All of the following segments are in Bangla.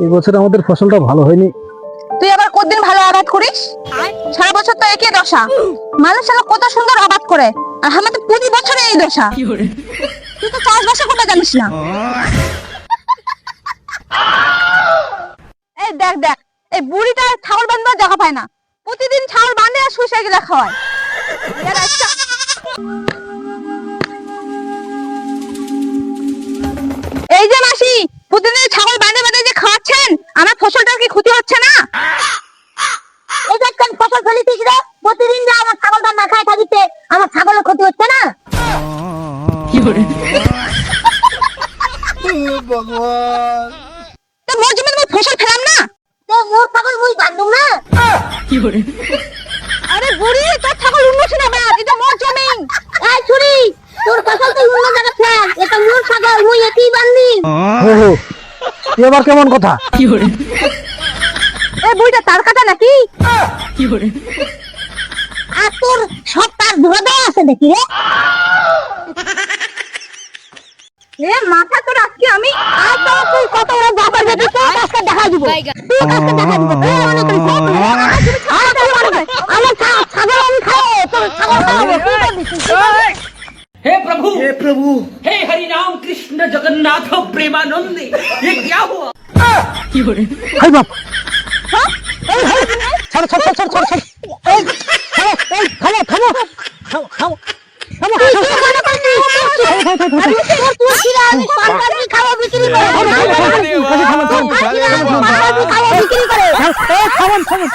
এই বছর আমাদের ফসলটা ভালো হয়নি। তুই আবার কতদিন ভালো আবাদ করিস? সারা বছর তো একই দশা। মানুষ শালা কত সুন্দর আবাদ করে, আর আমার তো প্রতি বছরে এই দশা। তুই তো চাষবাসও করতে জানিস না। এই দেখ দেখ, এই বুড়িটা ছাগল বাঁধবার জায়গা পায় না। প্রতিদিন ছাগল বাঁধে আর শুষে গেলে খাওয়ায়। এই যে মাসি, প্রতিদিন ছাগল বাঁধে বাঁধে যে খাওয়াচ্ছেন, আমার ফসলটার কি ক্ষতি হচ্ছে না? এই দেখেন ফসল ফলিতিস রে, প্রতিদিন যে আমার ছাগলটা না খায় থাকিতে আমার ছাগলের ক্ষতি হচ্ছে না? ভগবান, তো মোর জমিতে আমি ফসল ফেলাম না, তো মোর ছাগল মুই বাঁধুম না? আরে বুড়ি, তোর ছাগল উন্নতি না বাদ, এটা মোর জমি। এই ছুরি, তোর ফসল তো অন্য জায়গায় ফেল, এটা মোর ছাগল, মুই এতেই বাঁধি। তুই আবার কেমন কথা? এই বুড়িটা তার কাটা নাকি? আর তোর সব তার ধোয়া আছে নাকি রে? এ মাথা তোর আজকে আমি আর তো তুই কত বড় বাবার বেটি, তোর কাছে দেখা দিব, তোর কাছে দেখা দিব। এই মনে করিস আমার ছাগল আমি খাবো, তোর ছাগল খাবো, কি বলছিস? हे प्रभु হে প্রভু, हे हरि राम कृष्ण जगन्नाथ प्रेमानंद ये क्या हुआ? হাই বাপ, হ্যাঁ? এই হই ছাড় ছাড় ছাড় ছাড় ছাড় ছাড়। এই থামো, এই থামো থামো থামো থামো থামো। তুই কি রে, আমি সরকারি খাওয়া বিক্রি করে খাওয়া বিক্রি করে থামুন থামুন।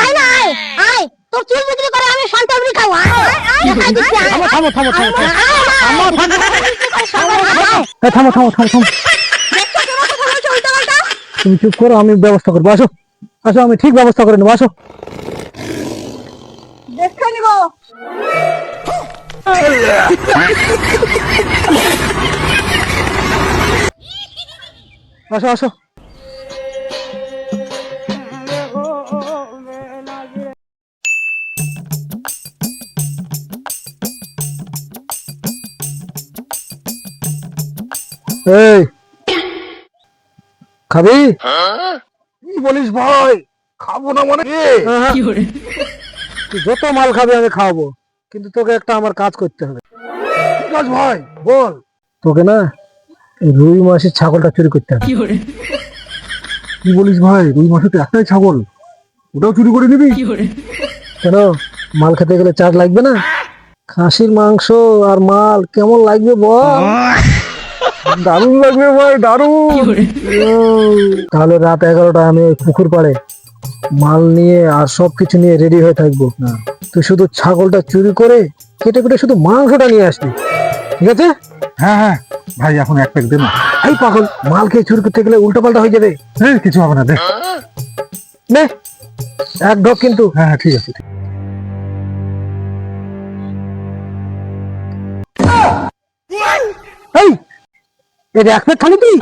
আয় না, আয় আয়, তোর চুল বিক্রি করে আমি সন্তাবরি খাবো। আয় আয় আয়, দিচ্ছি, আয়। থামো থামো থামো থামো থামো। আয়, থামো থামো থামো থামো। দেখছো কেমন কথা বলছো উল্টাপাল্টা? তুমি চুপ করো, আমি ব্যবস্থা করবো। আসো আসো, আমি ঠিক ব্যবস্থা করে নেবো। আসো। দেখে নিবো। আসো আসো। এই খাবি? কি বলিস ভাই? খাবো না মানে কি? তুই যত মাল খাবি আমি খাওয়াবো, কিন্তু তোকে একটা আমার কাজ করতে হবে। কি কাজ ভাই বল? তোকে না এই রুই মাসের ছাগলটা চুরি করতে হবে। কি বলিস ভাই? রুই মাসে তো একটাই ছাগল, ওটাও চুরি করে নিবি? কেন, মাল খেতে গেলে চার্জ লাগবে না? খাসির মাংস আর মাল কেমন লাগবে বল? দারুণ লাগবে ভাই, দারুণ। তাহলে রাত 11টায় আমি ওই পুকুর পাড়ে মাল নিয়ে আর সবকিছু নিয়ে রেডি হয়ে থাকবো। তুই শুধু ছাগলটা চুরি করে কেটে কেটে শুধু মাংসটা নিয়ে আসবি, ঠিক আছে? হ্যাঁ হ্যাঁ ভাই, এখন এক প্যাক দে না। এই পাগল, মাল খেয়ে চুরি করতে গেলে উল্টো পাল্টা হয়ে যাবে। হ্যাঁ কিছু হবে না, দে। নে এক ঢোক কিন্তু। হ্যাঁ হ্যাঁ ঠিক আছে। এই এটা এক প্লেট খালি তুই?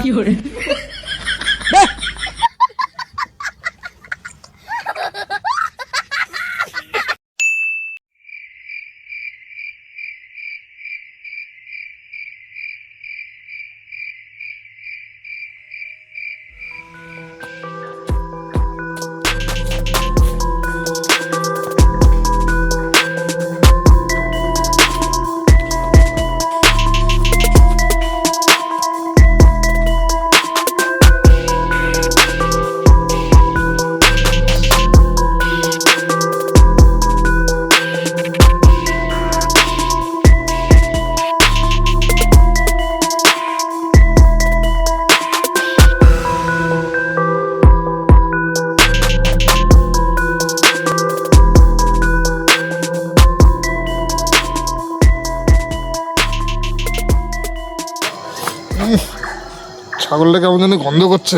ছাগলটা কেমন জানি গন্ধ করছে।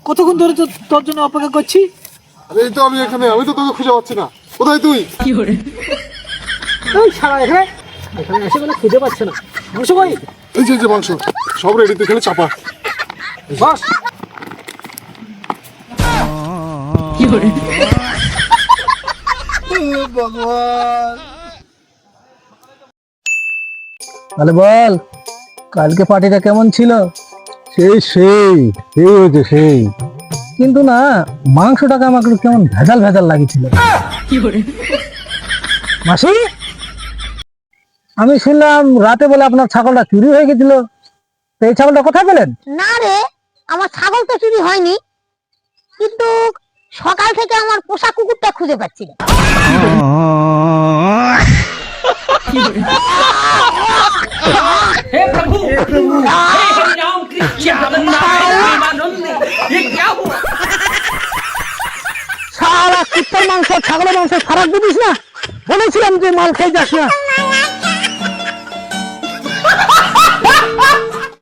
কতক্ষণ ধরে তোর জন্য অপেক্ষা করছি। আরে এই তো আমি এখানে, আমি তো তোকে খুঁজে পাচ্ছি না। কোথায় তুই? এই শালা এখানে এখানে এসে মানে খুঁজে পাচ্ছে না মাংস কই এই যে মাংস সব রেডিতে খেলে চাপা। বস তাহলে বল কালকে পার্টিটা কেমন ছিল? সেই সেই সেই হয়েছে সেই, কিন্তু না মাংসটাকে আমাকে কেমন ভেজাল ভেজাল লাগছিল। মাসি, আমি শুনলাম রাতে বলে আপনার ছাগলটা চুরি হয়ে গেছিল, তো এই ছাগলটা কোথায় পেলেন? না রে, আমার ছাগল তো চুরি হয়নি, কিন্তু সকাল থেকে আমার পোষা কুকুরটা খুঁজে পাচ্ছি না। हे प्रभु हे हरि राम कृष्ण जगन्नाथ प्रेमानंद ये क्या हुआ সারা কুত্তার মাংস ছাগলের মাংস খারাপ দিস না, বলেছিলাম যে মাল খেয়ে যাস না।